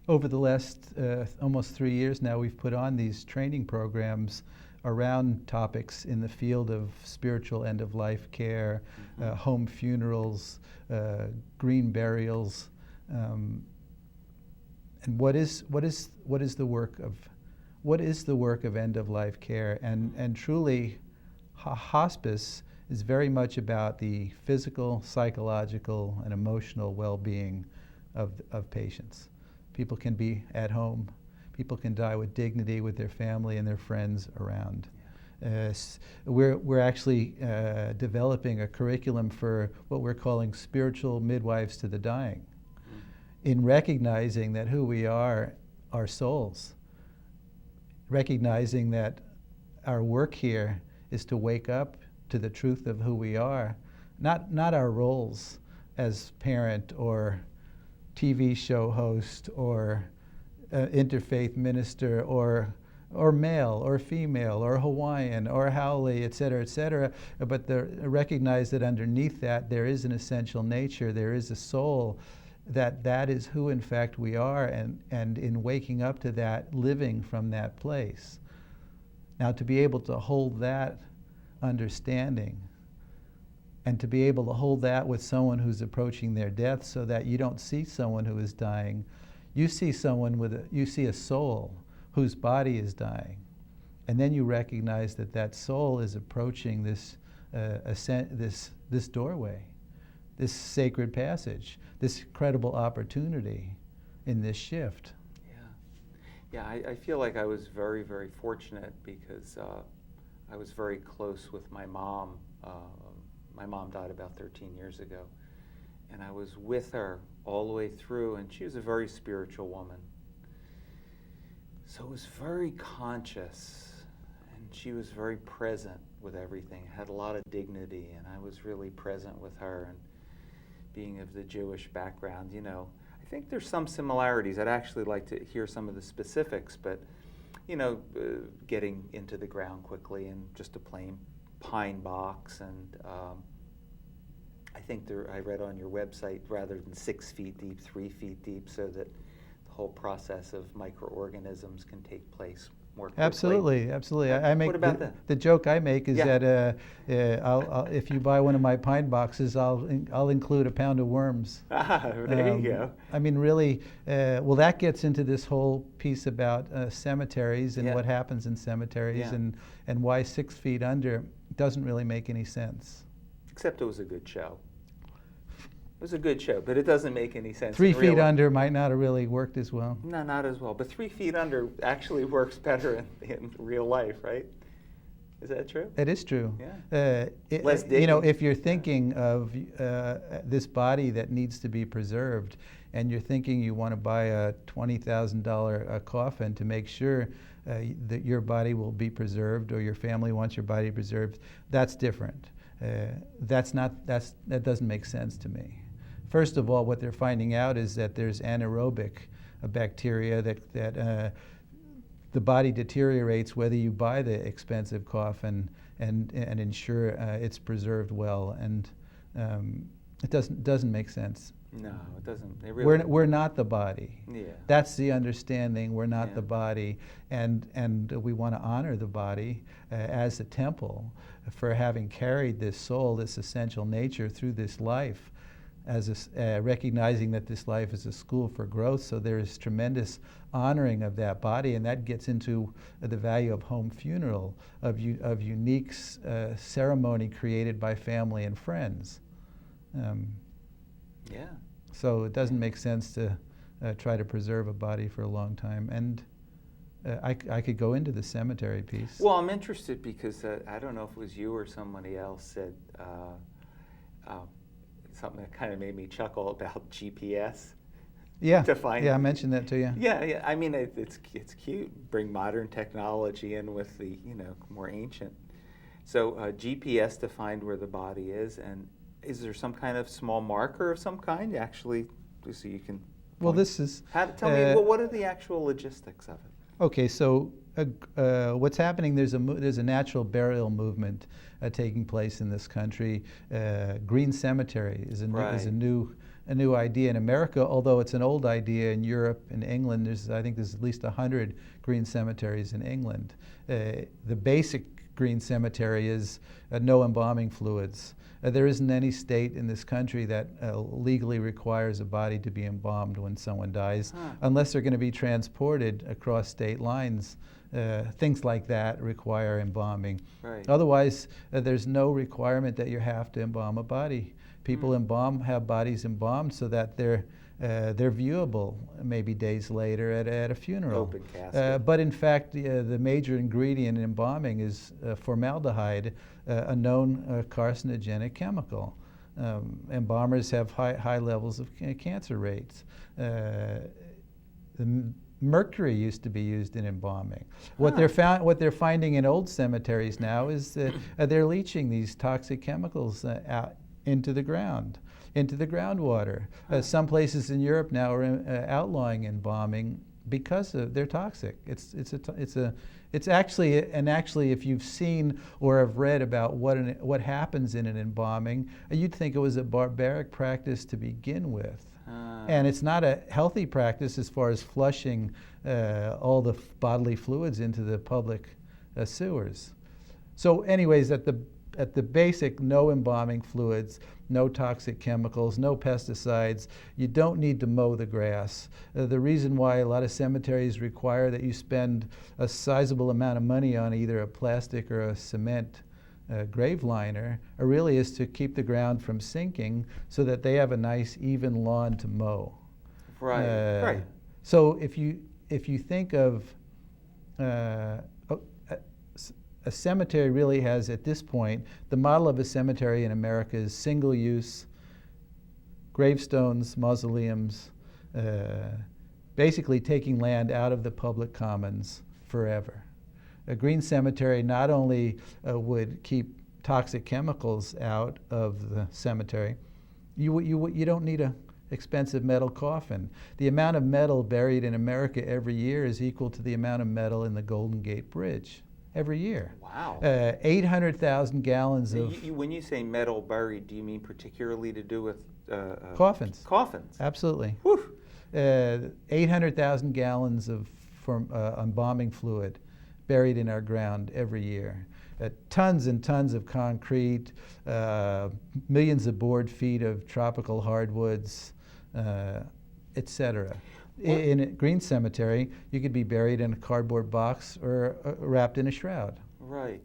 over the last almost 3 years now, we've put on these training programs around topics in the field of spiritual end-of-life care, home funerals, green burials, and what is the work of end-of-life care? And truly, hospice is very much about the physical, psychological, and emotional well-being of patients. People can be at home. People can die with dignity with their family and their friends around. We're actually developing a curriculum for what we're calling spiritual midwives to the dying, in recognizing that who we are souls, recognizing that our work here is to wake up to the truth of who we are, not our roles as parent or TV show host or interfaith minister or male or female or Hawaiian or Haole, et cetera, but recognize that underneath that there is an essential nature, there is a soul, that is who in fact we are, and in waking up to that, living from that place. Now, to be able to hold that understanding and to be able to hold that with someone who's approaching their death, so that you don't see someone who is dying, you see you see a soul whose body is dying, and then you recognize that that soul is approaching this this doorway, this sacred passage, this incredible opportunity in this shift. Yeah, I feel like I was very, very fortunate because I was very close with my mom. My mom died about 13 years ago, and I was with her all the way through, and she was a very spiritual woman. So it was very conscious, and she was very present with everything, had a lot of dignity, and I was really present with her. And being of the Jewish background, I think there's some similarities. I'd actually like to hear some of the specifics, but, getting into the ground quickly and just a plain pine box, and I think I read on your website, rather than 6 feet deep, 3 feet deep, so that the whole process of microorganisms can take place more quickly. Absolutely. I make what about that? The joke I make is that I'll, if you buy one of my pine boxes, I'll include a pound of worms. There you go. I mean, really, well, that gets into this whole piece about cemeteries and what happens in cemeteries, and why 6 feet under doesn't really make any sense. Except it was a good show. It was a good show, but it doesn't make any sense. 3 feet under might not have really worked as well. No, not as well. But 3 feet under actually works better in real life, right? Is that true? It is true. Yeah. Less digging. If you're thinking of this body that needs to be preserved, and you're thinking you want to buy a $20,000 coffin to make sure that your body will be preserved, or your family wants your body preserved, that's different. That doesn't make sense to me. First of all, what they're finding out is that there's anaerobic bacteria that the body deteriorates whether you buy the expensive coffin and ensure it's preserved well, and it doesn't make sense. No, it doesn't. We're not the body. Yeah. That's the understanding. We're not the body, and we want to honor the body as a temple for having carried this soul, this essential nature through this life, as recognizing that this life is a school for growth. So there is tremendous honoring of that body, and that gets into the value of home funeral, of unique ceremony created by family and friends. So it doesn't make sense to try to preserve a body for a long time. And I could go into the cemetery piece. Well, I'm interested because I don't know if it was you or somebody else said something that kind of made me chuckle about GPS. I mentioned that to you. Yeah. I mean, it's cute. Bring modern technology in with the more ancient. So GPS to find where the body is, and is there some kind of small marker of some kind, actually, so you can? Well, this is. Tell me, what are the actual logistics of it? Okay, so what's happening? There's a natural burial movement taking place in this country. Green cemetery is a new a new idea in America, although it's an old idea in Europe and England. I think there's at least 100 green cemeteries in England. The basic green cemetery is no embalming fluids. There isn't any state in this country that legally requires a body to be embalmed when someone dies, unless they're going to be transported across state lines. Things like that require embalming. Right. Otherwise, there's no requirement that you have to embalm a body. People have bodies embalmed so that they're viewable maybe days later at a funeral. Open casket. But in fact, the major ingredient in embalming is formaldehyde, a known carcinogenic chemical. Embalmers have high levels of cancer rates. Mercury used to be used in embalming. What they're finding in old cemeteries now is that they're leaching these toxic chemicals out into the ground, into the groundwater. Some places in Europe now are outlawing embalming because they're toxic. It's actually if you've seen or have read about what happens in an embalming, you'd think it was a barbaric practice to begin with. And it's not a healthy practice as far as flushing all the bodily fluids into the public sewers. So anyways, at the basic, no embalming fluids, no toxic chemicals, no pesticides. You don't need to mow the grass. The reason why a lot of cemeteries require that you spend a sizable amount of money on either a plastic or a cement grave liner really is to keep the ground from sinking so that they have a nice even lawn to mow. Right, right. So if you think of a cemetery really has, at this point, the model of a cemetery in America is single-use gravestones, mausoleums, basically taking land out of the public commons forever. A green cemetery not only would keep toxic chemicals out of the cemetery, you don't need an expensive metal coffin. The amount of metal buried in America every year is equal to the amount of metal in the Golden Gate Bridge. Every year. Wow. 800,000 gallons of... When you say metal buried, do you mean particularly to do with... coffins. Coffins. Absolutely. 800,000 gallons of embalming fluid buried in our ground every year. Tons and tons of concrete, millions of board feet of tropical hardwoods, etc. In a green cemetery, you could be buried in a cardboard box or wrapped in a shroud. Right.